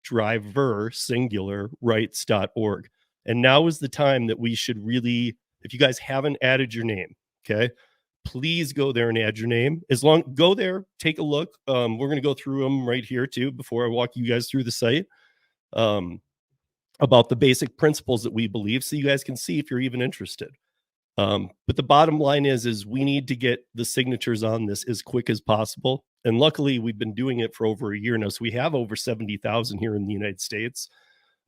driver, singular, rights.org. And now is the time that we should really, if you guys haven't added your name, okay, please go there and add your name. Go there, take a look. We're going to go through them right here too before I walk you guys through the site about the basic principles that we believe, so you guys can see if you're even interested. But the bottom line is we need to get the signatures on this as quick as possible. And luckily, we've been doing it for over a year now. So we have over 70,000 here in the United States.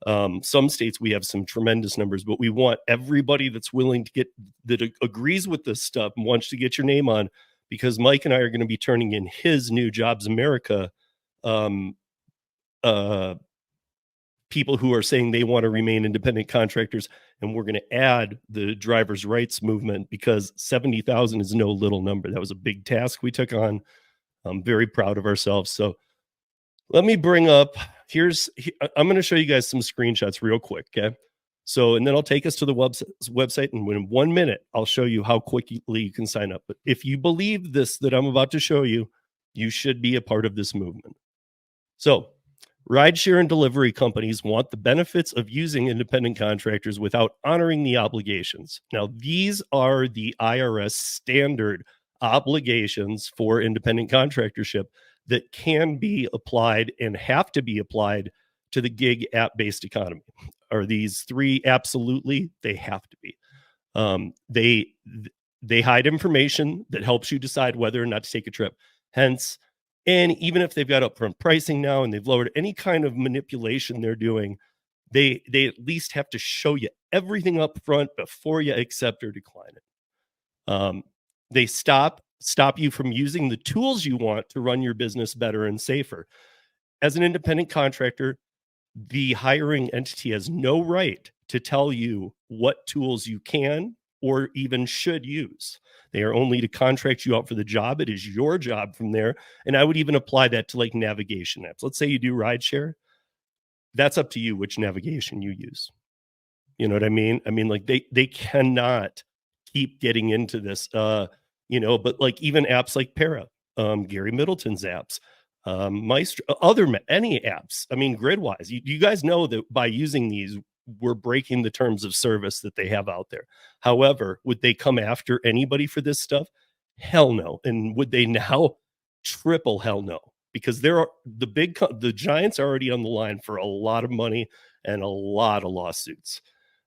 Some states, we have some tremendous numbers, but we want everybody that's willing to that agrees with this stuff and wants to get your name on, because Mike and I are going to be turning in his new Jobs America people who are saying they want to remain independent contractors, and we're going to add the drivers' rights movement, because 70,000 is no little number. That was a big task we took on. I'm very proud of ourselves. So let me bring up, I'm going to show you guys some screenshots real quick, okay? So, and then I'll take us to the website, and in 1 minute, I'll show you how quickly you can sign up. But if you believe this that I'm about to show you, you should be a part of this movement. So, rideshare and delivery companies want the benefits of using independent contractors without honoring the obligations. Now, these are the IRS standard obligations for independent contractorship that can be applied and have to be applied to the gig app-based economy. Are these three? Absolutely, they have to be. They hide information that helps you decide whether or not to take a trip. Hence, and even if they've got upfront pricing now and they've lowered any kind of manipulation they're doing, they at least have to show you everything up front before you accept or decline it. They stop you from using the tools you want to run your business better and safer. As an independent contractor, the hiring entity has no right to tell you what tools you can or even should use. They are only to contract you out for the job. It is your job from there. And I would even apply that to like navigation apps. Let's say you do rideshare. That's up to you which navigation you use. You know what I mean? I mean, like they cannot keep getting into this, but like even apps like Para, Gary Middleton's apps, Maestro, any apps. I mean, Gridwise, you guys know that by using these, we're breaking the terms of service that they have out there. However, would they come after anybody for this stuff? Hell no. And would they now? Triple hell no. Because the giants are already on the line for a lot of money and a lot of lawsuits.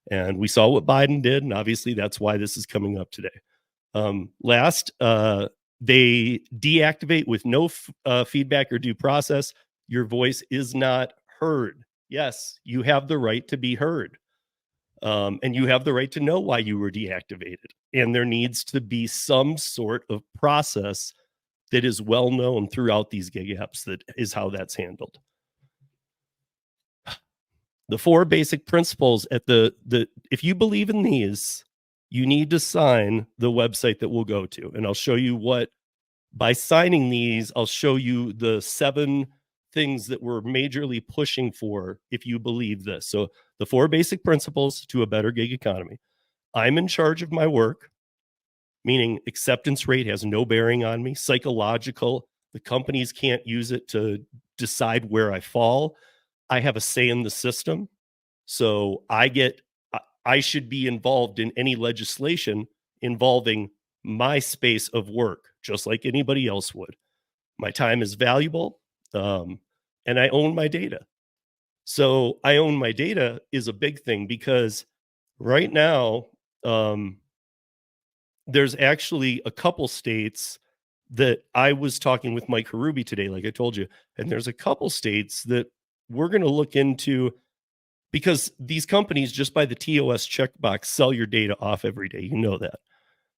And we saw what Biden did, and obviously that's why this is coming up today. They deactivate with no feedback or due process. Your voice is not heard. Yes, you have the right to be heard. And you have the right to know why you were deactivated. And there needs to be some sort of process that is well known throughout these gig apps. That is how that's handled. The four basic principles if you believe in these, you need to sign the website that we'll go to. And I'll show you by signing these, I'll show you the 7 things that we're majorly pushing for if you believe this. So the 4 basic principles to a better gig economy. I'm in charge of my work, meaning acceptance rate has no bearing on me. Psychological, the companies can't use it to decide where I fall. I have a say in the system. So I should be involved in any legislation involving my space of work, just like anybody else would. My time is valuable. And I own my data. So I own my data is a big thing, because right now, there's actually a couple states that I was talking with Mike Harubi today, like I told you, and there's a couple states that we're going to look into, because these companies, just by the TOS checkbox, sell your data off every day. You know that.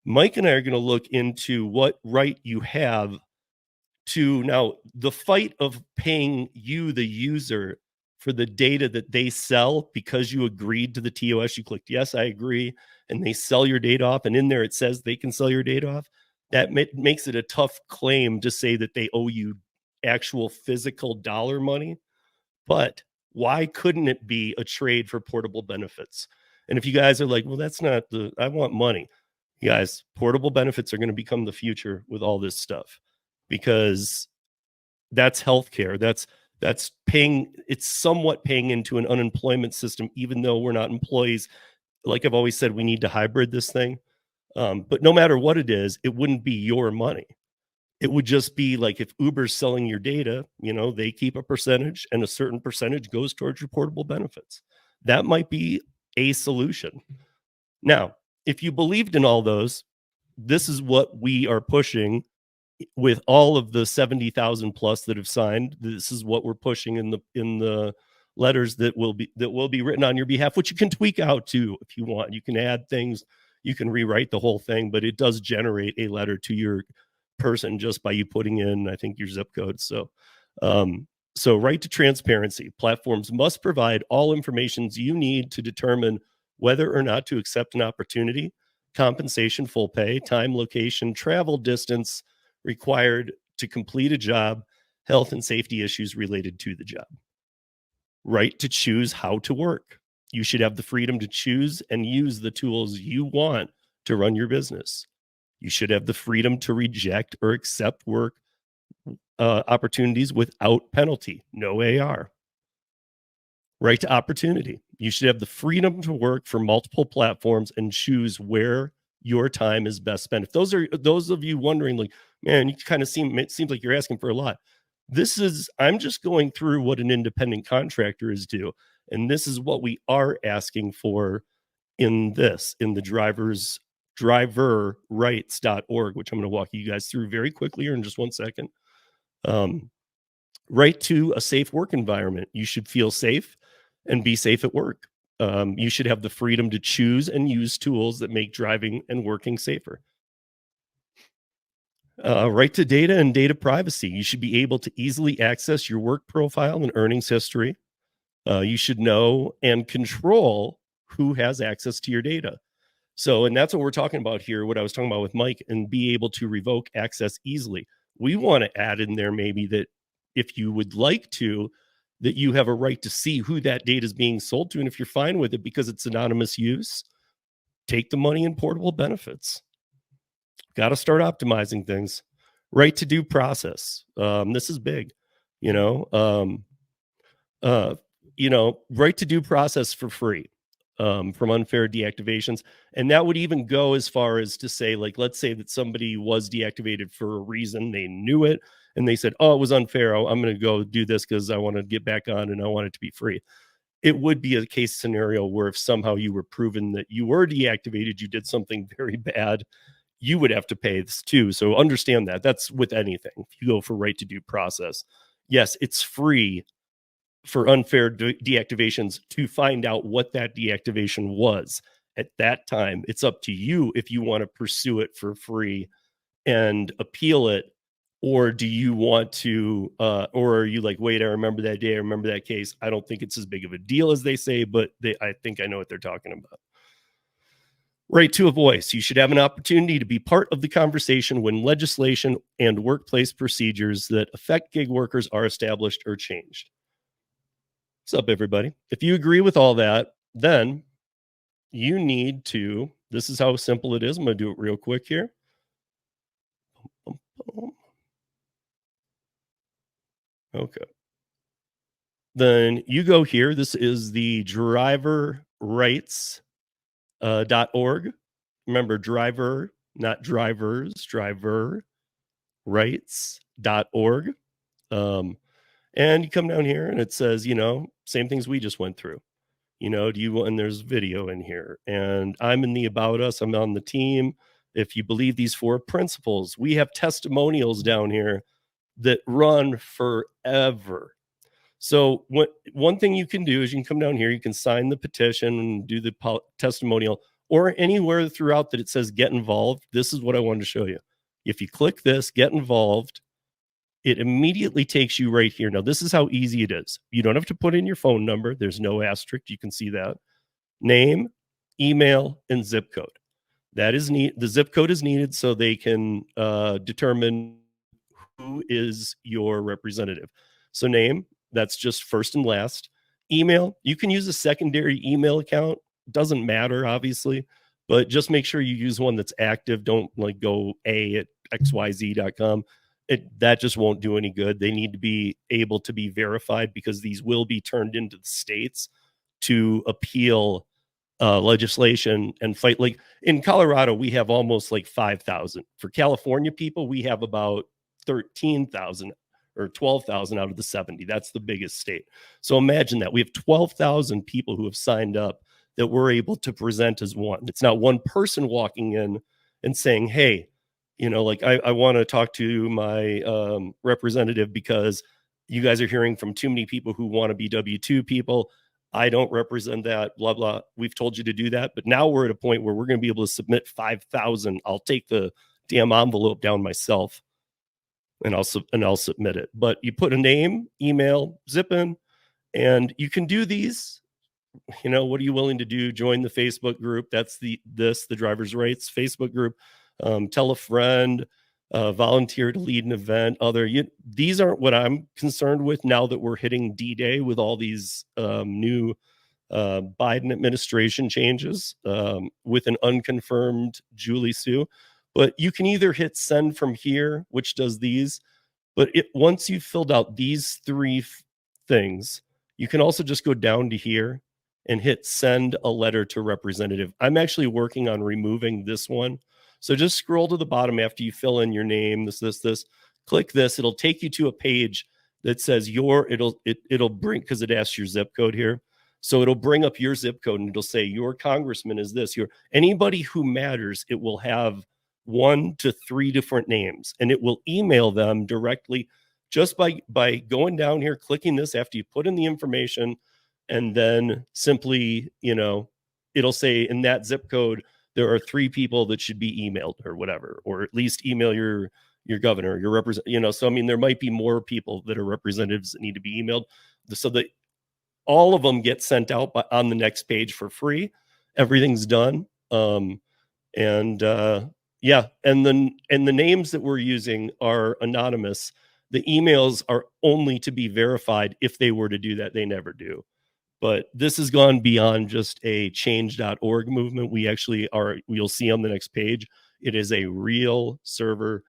Mike and I are going to look into what right you have to now the fight of paying you, the user, for the data that they sell because you agreed to the TOS. You clicked, yes, I agree. And they sell your data off. And in there, it says they can sell your data off. That makes it a tough claim to say that they owe you actual physical dollar money. But why couldn't it be a trade for portable benefits? And if you guys are like, well, that's not I want money. You guys, portable benefits are going to become the future with all this stuff, because that's healthcare. That's paying, it's somewhat paying into an unemployment system, even though we're not employees. Like I've always said, we need to hybrid this thing. But no matter what it is, it wouldn't be your money. It would just be like if Uber's selling your data, they keep a percentage and a certain percentage goes towards your portable benefits. That might be a solution. Now, if you believed in all those, this is what we are pushing with all of the 70,000 plus that have signed. This is what we're pushing in the letters that will be written on your behalf, which you can tweak out to if you want. You can add things, you can rewrite the whole thing, but it does generate a letter to your person just by you putting in, I think, your zip code. So right to transparency. Platforms must provide all informations you need to determine whether or not to accept an opportunity, compensation, full pay, time, location, travel distance required to complete a job, health and safety issues related to the job. Right to choose how to work. You should have the freedom to choose and use the tools you want to run your business. You should have the freedom to reject or accept work opportunities without penalty, no AR. Right to opportunity. You should have the freedom to work for multiple platforms and choose where your time is best spent. If those of you wondering, like, man, you kind of it seems like you're asking for a lot. I'm just going through what an independent contractor is due. And this is what we are asking for in the driverrights.org, which I'm going to walk you guys through very quickly here in just 1 second. Right to a safe work environment. You should feel safe and be safe at work. You should have the freedom to choose and use tools that make driving and working safer. Right to data and data privacy. You should be able to easily access your work profile and earnings history. You should know and control who has access to your data. So, and that's what we're talking about here, what I was talking about with Mike, and be able to revoke access easily. We want to add in there maybe that if you would like to, that you have a right to see who that data is being sold to. And if you're fine with it because it's anonymous use, take the money in portable benefits. Got to start optimizing things. Right to due process. This is big, right to due process for free from unfair deactivations. And that would even go as far as to say, like, let's say that somebody was deactivated for a reason, they knew it, and they said, oh, it was unfair, I'm going to go do this because I want to get back on and I want it to be free. It would be a case scenario where if somehow you were proven that you were deactivated, you did something very bad, you would have to pay this too. So understand that. That's with anything. If you go for right to due process, yes, it's free for unfair deactivations to find out what that deactivation was at that time. It's up to you if you want to pursue it for free and appeal it, or do you want to, or are you like, wait, I remember that day, I remember that case. I don't think it's as big of a deal as they say, but I think I know what they're talking about. Right to a voice. You should have an opportunity to be part of the conversation when legislation and workplace procedures that affect gig workers are established or changed. What's up, everybody? If you agree with all that, then you need to, this is how simple it is. I'm going to do it real quick here. Okay. Then you go here. This is the driverrights.org. Remember, driver, not drivers, driverrights.org. And you come down here and it says, same things we just went through. And there's video in here. And I'm in the About Us. I'm on the team. If you believe these 4 principles, we have testimonials down here that run forever. So one thing you can do is you can come down here, you can sign the petition and do the testimonial, or anywhere throughout that it says get involved. This is what I wanted to show you. If you click this, get involved, it immediately takes you right here. Now, this is how easy it is. You don't have to put in your phone number. There's no asterisk. You can see that. Name, email, and zip code. That is neat. The zip code is needed so they can determine who is your representative. So name, that's just first and last. Email, you can use a secondary email account. Doesn't matter, obviously, but just make sure you use one that's active. Don't like go a@xyz.com. that just won't do any good. They need to be able to be verified, because these will be turned into the states to appeal legislation and fight. Like in Colorado, we have almost like 5,000. For California people, we have about 13,000 or 12,000 out of the 70. That's the biggest state. So imagine that. We have 12,000 people who have signed up that we're able to present as one. It's not one person walking in and saying, hey, like I want to talk to my representative because you guys are hearing from too many people who want to be W-2 people. I don't represent that, blah, blah. We've told you to do that. But now we're at a point where we're going to be able to submit 5,000. I'll take the damn envelope down myself and I'll submit it. But you put a name, email, zip in, and you can do these. What are you willing to do? Join the Facebook group. That's the driver's rights Facebook group. Tell a friend, volunteer to lead an event. These aren't what I'm concerned with now that we're hitting D-Day with all these new Biden administration changes with an unconfirmed Julie Sue. But you can either hit send from here, which does these. But once you've filled out these three things, you can also just go down to here and hit send a letter to representative. I'm actually working on removing this one. So just scroll to the bottom after you fill in your name, this, click this. It'll take you to a page that says it'll bring, because it asks your zip code here. So it'll bring up your zip code and it'll say your congressman is this. Anybody who matters, it will have 1 to 3 different names, and it will email them directly just by going down here, clicking this after you put in the information, and then simply, it'll say in that zip code, there are 3 people that should be emailed or whatever, or at least email your governor, your representative, so, I mean, there might be more people that are representatives that need to be emailed, so that all of them get sent out on the next page for free. Everything's done. Yeah. And then, the names that we're using are anonymous. The emails are only to be verified if they were to do that. They never do. But this has gone beyond just a change.org movement. We actually are, you'll see on the next page, it is a real server